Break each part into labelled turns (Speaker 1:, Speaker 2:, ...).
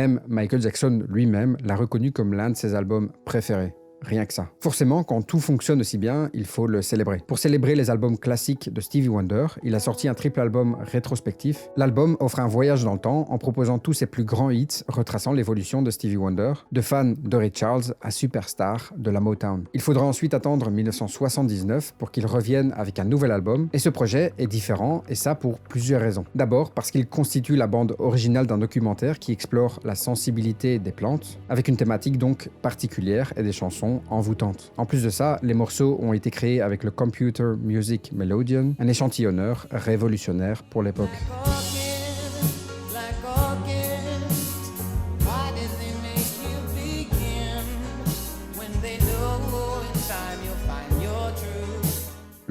Speaker 1: Même Michael Jackson lui-même l'a reconnu comme l'un de ses albums préférés. Rien que ça. Forcément, quand tout fonctionne aussi bien, il faut le célébrer. Pour célébrer les albums classiques de Stevie Wonder, il a sorti un triple album rétrospectif. L'album offre un voyage dans le temps en proposant tous ses plus grands hits, retraçant l'évolution de Stevie Wonder, de fan de Ray Charles à superstar de la Motown. Il faudra ensuite attendre 1979 pour qu'il revienne avec un nouvel album, et ce projet est différent, et ça pour plusieurs raisons. D'abord, parce qu'il constitue la bande originale d'un documentaire qui explore la sensibilité des plantes, avec une thématique donc particulière et des chansons envoûtantes. En plus de ça, les morceaux ont été créés avec le Computer Music Melodian, un échantillonneur révolutionnaire pour l'époque.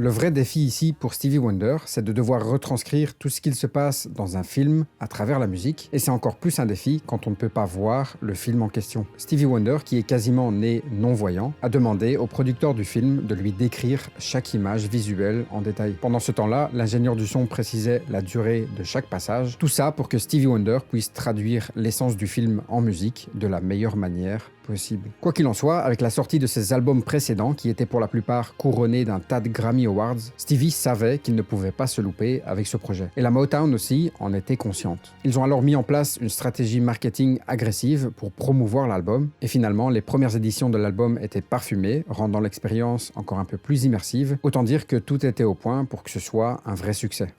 Speaker 1: Le vrai défi ici pour Stevie Wonder, c'est de devoir retranscrire tout ce qu'il se passe dans un film à travers la musique, et c'est encore plus un défi quand on ne peut pas voir le film en question. Stevie Wonder, qui est quasiment né non-voyant, a demandé au producteur du film de lui décrire chaque image visuelle en détail. Pendant ce temps-là, l'ingénieur du son précisait la durée de chaque passage, tout ça pour que Stevie Wonder puisse traduire l'essence du film en musique de la meilleure manière possible. Quoi qu'il en soit, avec la sortie de ses albums précédents, qui étaient pour la plupart couronnés d'un tas de Grammy Awards, Stevie savait qu'il ne pouvait pas se louper avec ce projet. Et la Motown aussi en était consciente. Ils ont alors mis en place une stratégie marketing agressive pour promouvoir l'album, et finalement, les premières éditions de l'album étaient parfumées, rendant l'expérience encore un peu plus immersive. Autant dire que tout était au point pour que ce soit un vrai succès.